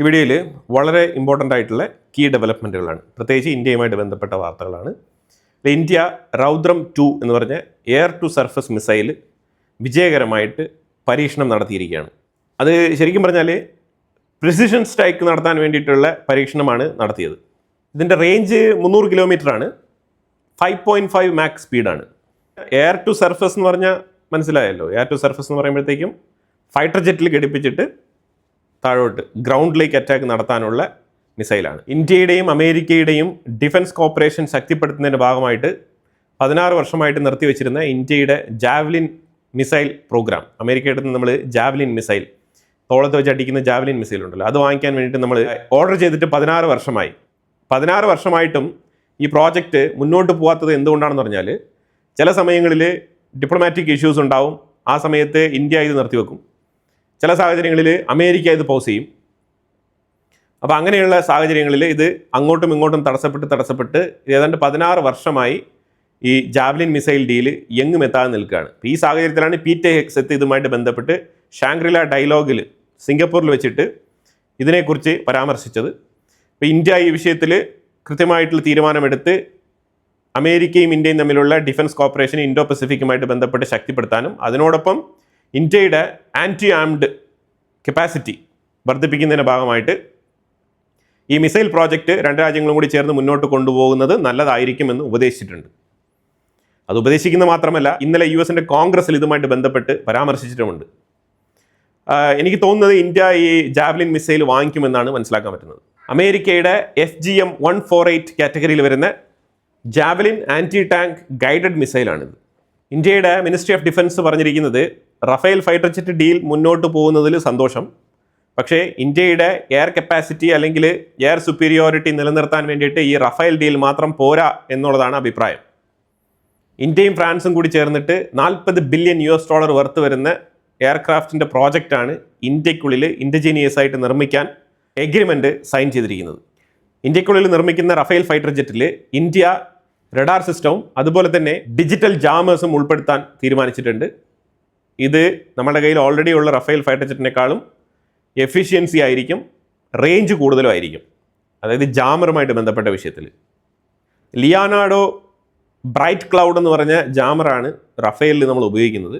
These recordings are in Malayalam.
ഈ വീഡിയോയിൽ വളരെ ഇമ്പോർട്ടൻ്റ് ആയിട്ടുള്ള കീ ഡെവലപ്മെൻറ്റുകളാണ്, പ്രത്യേകിച്ച് ഇന്ത്യയുമായിട്ട് ബന്ധപ്പെട്ട വാർത്തകളാണ്. ഇന്ത്യ രൗദ്രം 2 എന്ന് പറഞ്ഞ എയർ ടു സർഫസ് മിസൈൽ വിജയകരമായിട്ട് പരീക്ഷണം നടത്തിയിരിക്കുകയാണ്. അത് ശരിക്കും പറഞ്ഞാൽ പ്രിസിഷൻ സ്ട്രൈക്ക് നടത്താൻ വേണ്ടിയിട്ടുള്ള പരീക്ഷണമാണ് നടത്തിയത്. ഇതിൻ്റെ റേഞ്ച് 300 കിലോമീറ്ററാണ്, 5.5 മാക്സ് സ്പീഡാണ്. എയർ ടു സർഫസ് എന്ന് പറഞ്ഞാൽ മനസ്സിലായല്ലോ. എയർ ടു സർഫസ് എന്ന് പറയുമ്പോഴത്തേക്കും ഫൈറ്റർ ജെറ്റിൽ ഘടിപ്പിച്ചിട്ട് താഴോട്ട് ഗ്രൗണ്ടിലേക്ക് അറ്റാക്ക് നടത്താനുള്ള മിസൈലാണ്. ഇന്ത്യയുടെയും അമേരിക്കയുടെയും ഡിഫൻസ് കോപ്പറേഷൻ ശക്തിപ്പെടുത്തുന്നതിൻ്റെ ഭാഗമായിട്ട് 16 വർഷമായിട്ട് നിർത്തിവെച്ചിരുന്ന ഇന്ത്യയുടെ ജാവലിൻ മിസൈൽ പ്രോഗ്രാം, അമേരിക്കയുടെ നിന്ന് നമ്മൾ ജാവലിൻ മിസൈൽ, തോളത്ത് വെച്ച് അടിക്കുന്ന ജാവലിൻ മിസൈൽ ഉണ്ടല്ലോ, അത് വാങ്ങിക്കാൻ വേണ്ടിയിട്ട് നമ്മൾ ഓർഡർ ചെയ്തിട്ട് 16 വർഷമായി. 16 വർഷമായിട്ടും ഈ പ്രോജക്റ്റ് മുന്നോട്ട് പോകാത്തത് എന്തുകൊണ്ടാണെന്ന് പറഞ്ഞാൽ, ചില സമയങ്ങളിൽ ഡിപ്ലോമാറ്റിക് ഇഷ്യൂസ് ഉണ്ടാവും. ആ സമയത്ത് ഇന്ത്യ ഇത് നിർത്തിവെക്കും. ചില സാഹചര്യങ്ങളിൽ അമേരിക്ക ഇത് പോസ് ചെയ്യും. അപ്പോൾ അങ്ങനെയുള്ള സാഹചര്യങ്ങളിൽ ഇത് അങ്ങോട്ടും ഇങ്ങോട്ടും തടസ്സപ്പെട്ട് ഏതാണ്ട് 16 വർഷമായി ഈ ജാവലിൻ മിസൈൽ ഡീല് എങ്ങും എത്താതെ നിൽക്കുകയാണ്. ഈ സാഹചര്യത്തിലാണ് പീറ്റർ ഹെഗ്സെത്ത് ഇതുമായിട്ട് ബന്ധപ്പെട്ട് ഷാങ്ക്രില ഡയലോഗിൽ സിംഗപ്പൂരിൽ വെച്ചിട്ട് ഇതിനെക്കുറിച്ച് പരാമർശിച്ചത്. ഇപ്പോൾ ഇന്ത്യ ഈ വിഷയത്തിൽ കൃത്യമായിട്ടുള്ള തീരുമാനമെടുത്ത് അമേരിക്കയും ഇന്ത്യയും തമ്മിലുള്ള ഡിഫൻസ് കോപ്പറേഷൻ ഇൻഡോ പസഫിക്കുമായിട്ട് ബന്ധപ്പെട്ട് ശക്തിപ്പെടുത്താനും അതിനോടൊപ്പം ഇന്ത്യയുടെ ആൻറ്റി ആംഡ് കപ്പാസിറ്റി വർദ്ധിപ്പിക്കുന്നതിൻ്റെ ഭാഗമായിട്ട് ഈ മിസൈൽ പ്രോജക്റ്റ് രണ്ട് രാജ്യങ്ങളും കൂടി ചേർന്ന് മുന്നോട്ട് കൊണ്ടുപോകുന്നത് നല്ലതായിരിക്കുമെന്ന് ഉപദേശിച്ചിട്ടുണ്ട്. അത് ഉപദേശിക്കുന്നത് മാത്രമല്ല, ഇന്നലെ US കോൺഗ്രസ്സിൽ ഇതുമായിട്ട് ബന്ധപ്പെട്ട് പരാമർശിച്ചിട്ടുമുണ്ട്. എനിക്ക് തോന്നുന്നത് ഇന്ത്യ ഈ ജാവലിൻ മിസൈൽ വാങ്ങിക്കുമെന്നാണ് മനസ്സിലാക്കാൻ പറ്റുന്നത്. അമേരിക്കയുടെ FGM 148 കാറ്റഗറിയിൽ വരുന്ന ജാവലിൻ ആൻറ്റി ടാങ്ക് ഗൈഡഡ് മിസൈലാണിത്. ഇന്ത്യയുടെ മിനിസ്ട്രി ഓഫ് ഡിഫൻസ് പറഞ്ഞിരിക്കുന്നത്, റഫേൽ ഫൈറ്റർ ജെറ്റ് ഡീൽ മുന്നോട്ട് പോകുന്നതിൽ സന്തോഷം, പക്ഷേ ഇന്ത്യയുടെ എയർ കപ്പാസിറ്റി അല്ലെങ്കിൽ എയർ സുപ്പീരിയോറിറ്റി നിലനിർത്താൻ വേണ്ടിയിട്ട് ഈ റഫേൽ ഡീൽ മാത്രം പോരാ എന്നുള്ളതാണ് അഭിപ്രായം. ഇന്ത്യയും ഫ്രാൻസും കൂടി ചേർന്നിട്ട് $40 ബില്യൺ വർത്ത് വരുന്ന എയർക്രാഫ്റ്റിൻ്റെ പ്രോജക്റ്റാണ് ഇന്ത്യക്കുള്ളിൽ ഇൻഡിജീനിയസ് ആയിട്ട് നിർമ്മിക്കാൻ എഗ്രിമെൻറ്റ് സൈൻ ചെയ്തിരിക്കുന്നത്. ഇന്ത്യക്കുള്ളിൽ നിർമ്മിക്കുന്ന റഫേൽ ഫൈറ്റർ ജെറ്റിൽ ഇന്ത്യ റഡാർ സിസ്റ്റവും അതുപോലെ തന്നെ ഡിജിറ്റൽ ജാമേഴ്സും ഉൾപ്പെടുത്താൻ തീരുമാനിച്ചിട്ടുണ്ട്. ഇത് നമ്മുടെ കയ്യിൽ ഓൾറെഡി ഉള്ള റഫേൽ ഫൈറ്റർ ജെറ്റിനേക്കാളും എഫിഷ്യൻസി ആയിരിക്കും, റേഞ്ച് കൂടുതലും ആയിരിക്കും. അതായത് ജാമറുമായിട്ട് ബന്ധപ്പെട്ട വിഷയത്തിൽ ലിയാനാർഡോ ബ്രൈറ്റ് ക്ലൗഡ് എന്ന് പറഞ്ഞ ജാമറാണ് റഫേലിൽ നമ്മൾ ഉപയോഗിക്കുന്നത്.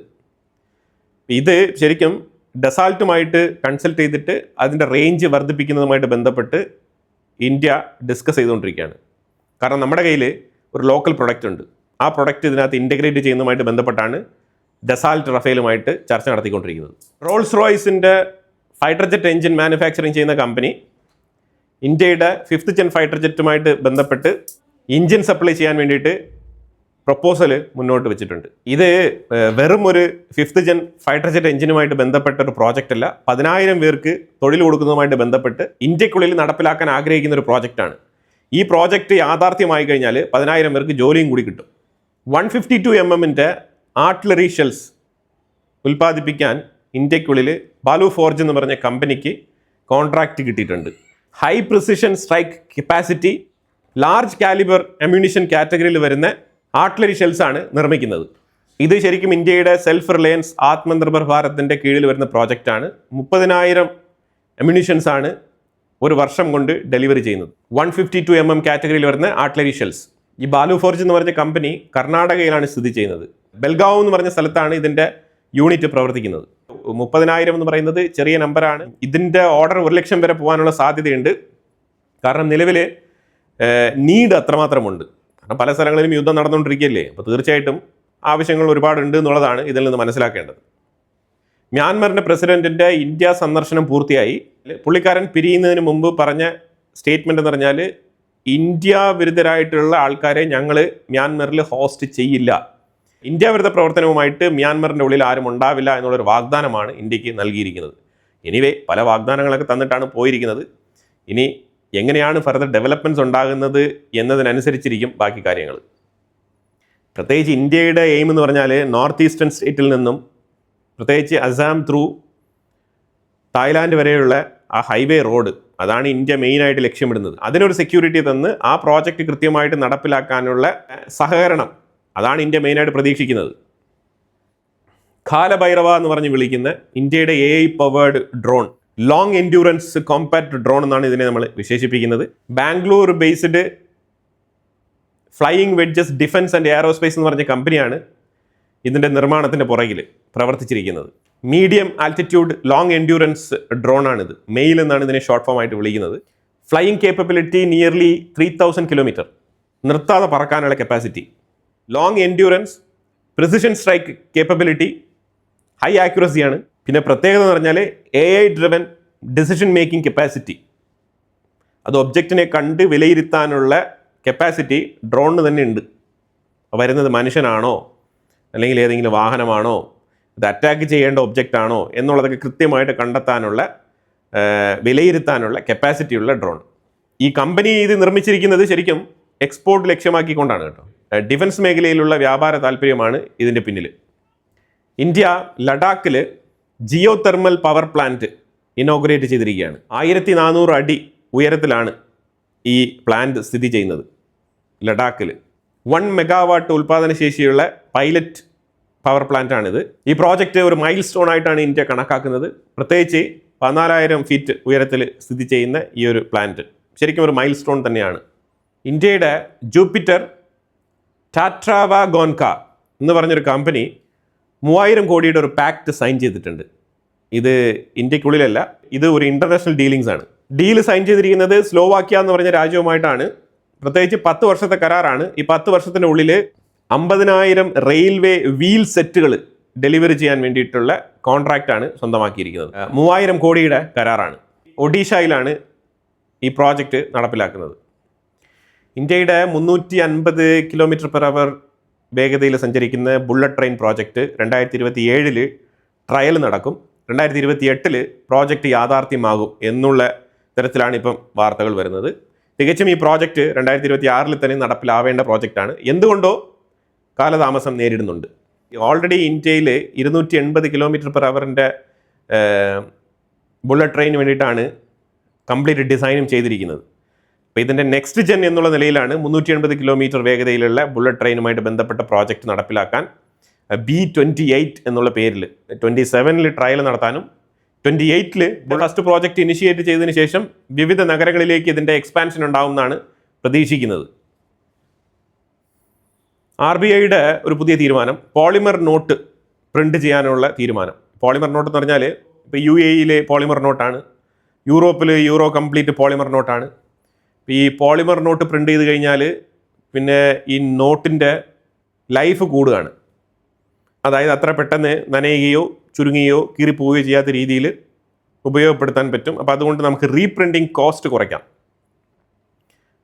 ഇത് ശരിക്കും ഡസാൾട്ടുമായിട്ട് കൺസൾട്ട് ചെയ്തിട്ട് അതിൻ്റെ റേഞ്ച് വർദ്ധിപ്പിക്കുന്നതുമായിട്ട് ബന്ധപ്പെട്ട് ഇന്ത്യ ഡിസ്കസ് ചെയ്തുകൊണ്ടിരിക്കുകയാണ്. കാരണം നമ്മുടെ കയ്യിൽ ഒരു ലോക്കൽ പ്രൊഡക്റ്റ് ഉണ്ട്. ആ പ്രൊഡക്റ്റ് ഇതിനകത്ത് ഇൻ്റഗ്രേറ്റ് ചെയ്യുന്നതുമായിട്ട് ബന്ധപ്പെട്ടാണ് ഡസാൾട്ട് റഫേലുമായിട്ട് ചർച്ച നടത്തിക്കൊണ്ടിരിക്കുന്നത്. റോൾസ് റോയ്സിൻ്റെ ഫൈറ്റർ ജെറ്റ് എഞ്ചിൻ മാനുഫാക്ചറിങ് ചെയ്യുന്ന കമ്പനി ഇന്ത്യയുടെ 5th ജെൻ ഫൈറ്റർ ജെറ്റുമായിട്ട് ബന്ധപ്പെട്ട് എഞ്ചിൻ സപ്ലൈ ചെയ്യാൻ വേണ്ടിയിട്ട് പ്രപ്പോസൽ മുന്നോട്ട് വെച്ചിട്ടുണ്ട്. ഇത് വെറും ഒരു 5th ജെൻ ഫൈറ്റർ ജെറ്റ് എഞ്ചിനുമായിട്ട് ബന്ധപ്പെട്ട ഒരു പ്രോജക്റ്റ് അല്ല, 10,000 പേർക്ക് തൊഴിൽ കൊടുക്കുന്നതുമായിട്ട് ബന്ധപ്പെട്ട് ഇന്ത്യക്കുള്ളിൽ നടപ്പിലാക്കാൻ ആഗ്രഹിക്കുന്ന ഒരു പ്രോജക്റ്റാണ്. ഈ പ്രോജക്റ്റ് യാഥാർത്ഥ്യമായി കഴിഞ്ഞാൽ 10,000 പേർക്ക് ജോലിയും കൂടി കിട്ടും. 152 mm ആർട്ടിലറി ഷെൽസ് ഉൽപ്പാദിപ്പിക്കാൻ ഇന്ത്യക്കുള്ളിൽ ബാലു ഫോർജ് എന്ന് പറഞ്ഞ കമ്പനിക്ക് കോൺട്രാക്റ്റ് കിട്ടിയിട്ടുണ്ട്. High precision strike capacity large calibre ammunition കാറ്റഗറിയിൽ വരുന്ന ആർട്ടിലറി ഷെൽസ് ആണ് നിർമ്മിക്കുന്നത്. ഇത് ശരിക്കും ഇന്ത്യയുടെ സെൽഫ് റിലയൻസ് ആത്മനിർഭർ ഭാരതിൻ്റെ കീഴിൽ വരുന്ന പ്രോജക്റ്റാണ്. 30,000 അമ്യൂണിഷൻസ് ആണ് ഒരു വർഷം കൊണ്ട് ഡെലിവറി ചെയ്യുന്നത്. 152 mm കാറ്റഗറിയിൽ വരുന്ന ആർട്ടിലറി ഷെൽസ്. ഈ ബാലു ഫോർജ് എന്ന് പറഞ്ഞ കമ്പനി കർണാടകയിലാണ് സ്ഥിതി ചെയ്യുന്നത്. ബെൽഗാവ് എന്ന് പറഞ്ഞ സ്ഥലത്താണ് ഇതിൻ്റെ യൂണിറ്റ് പ്രവർത്തിക്കുന്നത്. 30,000 എന്ന് പറയുന്നത് ചെറിയ നമ്പറാണ്. ഇതിൻ്റെ ഓർഡർ 1,00,000 വരെ പോകാനുള്ള സാധ്യതയുണ്ട്. കാരണം നിലവിൽ നീഡ് അത്രമാത്രമുണ്ട്. കാരണം പല സ്ഥലങ്ങളിലും യുദ്ധം നടന്നുകൊണ്ടിരിക്കുകയല്ലേ. അപ്പോൾ തീർച്ചയായിട്ടും ആവശ്യങ്ങൾ ഒരുപാടുണ്ട് എന്നുള്ളതാണ് ഇതിൽ നിന്ന് മനസ്സിലാക്കേണ്ടത്. മ്യാൻമറിൻ്റെ പ്രസിഡന്റിൻ്റെ ഇന്ത്യ സന്ദർശനം പൂർത്തിയായി. പുള്ളിക്കാരൻ പിരിയുന്നതിന് മുമ്പ് പറഞ്ഞ സ്റ്റേറ്റ്മെൻ്റ് എന്ന് പറഞ്ഞാൽ, ഇന്ത്യ വിരുദ്ധരായിട്ടുള്ള ആൾക്കാരെ ഞങ്ങൾ മ്യാൻമറിൽ ഹോസ്റ്റ് ചെയ്യില്ല, ഇന്ത്യ വിരുദ്ധ പ്രവർത്തനവുമായിട്ട് മ്യാൻമറിൻ്റെ ഉള്ളിൽ ആരും ഉണ്ടാവില്ല എന്നുള്ളൊരു വാഗ്ദാനമാണ് ഇന്ത്യക്ക് നൽകിയിരിക്കുന്നത്. എനിവേ പല വാഗ്ദാനങ്ങളൊക്കെ തന്നിട്ടാണ് പോയിരിക്കുന്നത്. ഇനി എങ്ങനെയാണ് ഫർദർ ഡെവലപ്മെൻറ്റ്സ് ഉണ്ടാകുന്നത് എന്നതിനനുസരിച്ചിരിക്കും ബാക്കി കാര്യങ്ങൾ. പ്രത്യേകിച്ച് ഇന്ത്യയുടെ എയിം എന്ന് പറഞ്ഞാൽ നോർത്ത് ഈസ്റ്റേൺ സ്റ്റേറ്റിൽ നിന്നും പ്രത്യേകിച്ച് അസാം ത്രൂ തായ്ലാൻഡ് വരെയുള്ള ആ ഹൈവേ റോഡ്, അതാണ് ഇന്ത്യ മെയിനായിട്ട് ലക്ഷ്യമിടുന്നത്. അതിനൊരു സെക്യൂരിറ്റി തന്ന് ആ പ്രോജക്റ്റ് കൃത്യമായിട്ട് നടപ്പിലാക്കാനുള്ള സഹകരണം, അതാണ് ഇന്ത്യ മെയിനായിട്ട് പ്രതീക്ഷിക്കുന്നത്. കാലഭൈരവ എന്ന് പറഞ്ഞ് വിളിക്കുന്ന ഇന്ത്യയുടെ AI powered drone long endurance compact drone എന്നാണ് ഇതിനെ നമ്മൾ വിശേഷിപ്പിക്കുന്നത്. Bangalore based flying wedges defence and aerospace എന്ന് പറഞ്ഞ കമ്പനിയാണ് ഇതിൻ്റെ നിർമ്മാണത്തിൻ്റെ പുറകിൽ പ്രവർത്തിച്ചിരിക്കുന്നത്. Medium altitude long endurance drone ആണിത്. മെയിൽ എന്നാണ് ഇതിനെ ഷോർട്ട് ഫോം ആയിട്ട് വിളിക്കുന്നത്. ഫ്ലൈയിങ് കേപ്പബിലിറ്റി നിയർലി 3000 കിലോമീറ്റർ, നിർത്താതെ പറക്കാനുള്ള capacity, long endurance, precision strike capability, high ആക്യുറസിയാണ്. പിന്നെ പ്രത്യേകത എന്ന് പറഞ്ഞാൽ AI driven decision making capacity. അത് ഒബ്ജക്റ്റിനെ കണ്ട് വിലയിരുത്താനുള്ള കപ്പാസിറ്റി ഡ്രോണിന് തന്നെ ഉണ്ട്. വരുന്നത് മനുഷ്യനാണോ അല്ലെങ്കിൽ ഏതെങ്കിലും വാഹനമാണോ, ഇത് അറ്റാക്ക് ചെയ്യേണ്ട ഒബ്ജക്റ്റ് ആണോ എന്നുള്ളതൊക്കെ കൃത്യമായിട്ട് കണ്ടെത്താനുള്ള വിലയിരുത്താനുള്ള കപ്പാസിറ്റിയുള്ള ഡ്രോൺ. ഈ കമ്പനി ഇത് നിർമ്മിച്ചിരിക്കുന്നത് ശരിക്കും എക്സ്പോർട്ട് ലക്ഷ്യമാക്കിക്കൊണ്ടാണ് കേട്ടോ. ഡിഫൻസ് മേഖലയിലുള്ള വ്യാപാര താല്പര്യമാണ് ഇതിൻ്റെ പിന്നിൽ. ഇന്ത്യ ലഡാക്കിൽ geothermal power plant inaugurate ചെയ്തിരിക്കുകയാണ്. 1400 അടി ഉയരത്തിലാണ് ഈ പ്ലാന്റ് സ്ഥിതി ചെയ്യുന്നത് ലഡാക്കിൽ. 1 മെഗാവാട്ട് ഉൽപ്പാദന ശേഷിയുള്ള പൈലറ്റ് പവർ പ്ലാന്റ് ആണിത്. ഈ പ്രോജക്റ്റ് ഒരു മൈൽ സ്റ്റോൺ ആയിട്ടാണ് ഇന്ത്യ കണക്കാക്കുന്നത്. പ്രത്യേകിച്ച് 14,000 ഫീറ്റ് ഉയരത്തിൽ സ്ഥിതി ചെയ്യുന്ന ഈ ഒരു പ്ലാന്റ് ശരിക്കും ഒരു മൈൽ സ്റ്റോൺ തന്നെയാണ്. ഇന്ത്യയുടെ ജൂപ്പിറ്റർ ടാട്രാവാഗോൻക എന്ന് പറഞ്ഞൊരു കമ്പനി 3000 കോടിയുടെ ഒരു പാക്ട് സൈൻ ചെയ്തിട്ടുണ്ട്. ഇത് ഇന്ത്യക്കുള്ളിലല്ല, ഇത് ഒരു ഇൻ്റർനാഷണൽ ഡീലിങ്സ് ആണ്. ഡീല് സൈൻ ചെയ്തിരിക്കുന്നത് സ്ലോവാക്യ എന്ന് പറഞ്ഞ രാജ്യവുമായിട്ടാണ്. പ്രത്യേകിച്ച് 10 വർഷത്തെ കരാറാണ്. ഈ 10 വർഷത്തിൻ്റെ ഉള്ളിൽ 50,000 റെയിൽവേ വീൽ സെറ്റുകൾ ഡെലിവറി ചെയ്യാൻ വേണ്ടിയിട്ടുള്ള കോൺട്രാക്റ്റാണ് സ്വന്തമാക്കിയിരിക്കുന്നത്. 3000 കോടിയുടെ കരാറാണ്. ഒഡീഷയിലാണ് ഈ പ്രോജക്റ്റ് നടപ്പിലാക്കുന്നത്. ഇന്ത്യയുടെ 350 km/h വേഗതയിൽ സഞ്ചരിക്കുന്ന ബുള്ളറ്റ് ട്രെയിൻ പ്രോജക്റ്റ് 2027 ട്രയൽ നടക്കും. 2028 പ്രോജക്റ്റ് യാഥാർത്ഥ്യമാകും എന്നുള്ള തരത്തിലാണ് ഇപ്പം വാർത്തകൾ വരുന്നത്. തികച്ചും ഈ പ്രോജക്റ്റ് 2026 തന്നെ നടപ്പിലാവേണ്ട പ്രോജക്റ്റാണ്. എന്തുകൊണ്ടോ കാലതാമസം നേരിടുന്നുണ്ട്. ഓൾറെഡി ഇന്ത്യയിൽ 280 km/h ബുള്ളറ്റ് ട്രെയിന് വേണ്ടിയിട്ടാണ് കംപ്ലീറ്റ് ഡിസൈനും ചെയ്തിരിക്കുന്നത്. അപ്പോൾ ഇതിൻ്റെ നെക്സ്റ്റ് ജെൻ എന്നുള്ള നിലയിലാണ് 380 km വേഗതയിലുള്ള ബുള്ളറ്റ് ട്രെയിനുമായിട്ട് ബന്ധപ്പെട്ട പ്രോജക്റ്റ് നടപ്പിലാക്കാൻ B28 എന്നുള്ള പേരിൽ 27 ട്രയൽ നടത്താനും 28 ഫസ്റ്റ് പ്രോജക്റ്റ് ഇനിഷ്യേറ്റ് ചെയ്തതിന് ശേഷം വിവിധ നഗരങ്ങളിലേക്ക് ഇതിൻ്റെ എക്സ്പാൻഷൻ ഉണ്ടാവും എന്നാണ് പ്രതീക്ഷിക്കുന്നത്. RBIയുടെ ഒരു പുതിയ തീരുമാനം, പോളിമർ നോട്ട് പ്രിന്റ് ചെയ്യാനുള്ള തീരുമാനം. പോളിമർ നോട്ട് എന്ന് പറഞ്ഞാൽ ഇപ്പോൾ UAE പോളിമർ നോട്ടാണ്, യൂറോപ്പിൽ യൂറോ കംപ്ലീറ്റ് പോളിമർ നോട്ടാണ്. ഈ പോളിമർ നോട്ട് പ്രിന്റ് ചെയ്ത് കഴിഞ്ഞാൽ പിന്നെ ഈ നോട്ടിൻ്റെ ലൈഫ് കൂടുകയാണ്. അതായത് അത്ര പെട്ടെന്ന് നനയുകയോ ചുരുങ്ങുകയോ കീറിപ്പോവുകയോ ചെയ്യാത്ത രീതിയിൽ ഉപയോഗപ്പെടുത്താൻ പറ്റും. അപ്പോൾ അതുകൊണ്ട് നമുക്ക് റീപ്രിൻറ്റിങ് കോസ്റ്റ് കുറയ്ക്കാം.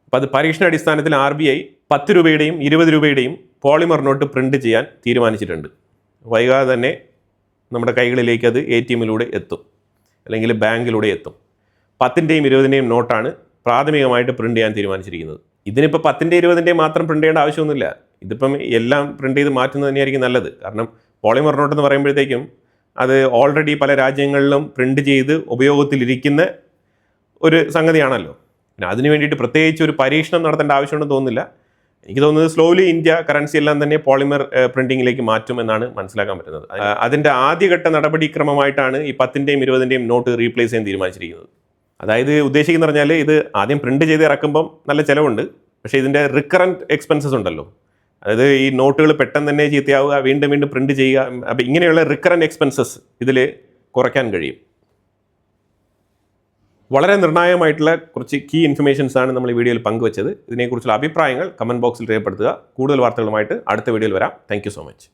അപ്പോൾ അത് പരീക്ഷണാടിസ്ഥാനത്തിൽ RBI 10 രൂപയുടെയും 20 രൂപയുടെയും പോളിമർ നോട്ട് പ്രിന്റ് ചെയ്യാൻ തീരുമാനിച്ചിട്ടുണ്ട്. വൈകാതെ തന്നെ നമ്മുടെ കൈകളിലേക്ക് അത് ATM-ലൂടെ എത്തും, അല്ലെങ്കിൽ ബാങ്കിലൂടെ എത്തും. 10ൻ്റെയും 20ൻ്റെയും നോട്ടാണ് പ്രാഥമികമായിട്ട് പ്രിന്റ് ചെയ്യാൻ തീരുമാനിച്ചിരിക്കുന്നത്. ഇതിനിപ്പോൾ 10ൻ്റെ 20ൻ്റെയും മാത്രം പ്രിന്റ് ചെയ്യേണ്ട ആവശ്യമൊന്നുമില്ല. ഇതിപ്പം എല്ലാം പ്രിന്റ് ചെയ്ത് മാറ്റുന്നത് തന്നെയായിരിക്കും നല്ലത്. കാരണം പോളിമർ നോട്ട് എന്ന് പറയുമ്പോഴത്തേക്കും അത് ഓൾറെഡി പല രാജ്യങ്ങളിലും പ്രിന്റ് ചെയ്ത് ഉപയോഗത്തിലിരിക്കുന്ന ഒരു സംഗതിയാണല്ലോ. പിന്നെ അതിന് വേണ്ടിയിട്ട് പ്രത്യേകിച്ച് ഒരു പരീക്ഷണം നടത്തേണ്ട ആവശ്യമുണ്ടെന്ന് തോന്നുന്നില്ല. എനിക്ക് തോന്നുന്നത് സ്ലോലി ഇന്ത്യ കറൻസി എല്ലാം തന്നെ പോളിമർ പ്രിന്റിങ്ങിലേക്ക് മാറ്റും എന്നാണ് മനസ്സിലാക്കാൻ പറ്റുന്നത്. അതിൻ്റെ ആദ്യഘട്ട നടപടിക്രമമായിട്ടാണ് ഈ 10ൻ്റെയും 20ൻ്റെയും നോട്ട് റീപ്ലേസ് ചെയ്യാൻ തീരുമാനിച്ചിരിക്കുന്നത്. അതായത് ഉദ്ദേശിക്കുന്ന പറഞ്ഞാൽ ഇത് ആദ്യം പ്രിന്റ് ചെയ്ത് ഇറക്കുമ്പം നല്ല ചിലവുണ്ട്, പക്ഷേ ഇതിൻ്റെ റിക്കറൻറ്റ് എക്സ്പെൻസസ് ഉണ്ടല്ലോ. അതായത് ഈ നോട്ടുകൾ പെട്ടെന്ന് തന്നെ ചീത്തയാവുക, വീണ്ടും വീണ്ടും പ്രിന്റ് ചെയ്യുക, അപ്പോൾ ഇങ്ങനെയുള്ള റിക്കറൻറ്റ് എക്സ്പെൻസസ് ഇതിൽ കുറയ്ക്കാൻ കഴിയും. വളരെ നിർണായകമായിട്ടുള്ള കുറച്ച് കീ ഇൻഫർമേഷൻസ് ആണ് നമ്മൾ ഈ വീഡിയോയിൽ പങ്കുവച്ചത്. ഇതിനെക്കുറിച്ചുള്ള അഭിപ്രായങ്ങൾ കമൻറ്റ് ബോക്സിൽ രേഖപ്പെടുത്തുക. കൂടുതൽ വാർത്തകളുമായിട്ട് അടുത്ത വീഡിയോയിൽ വരാം. Thank you so much.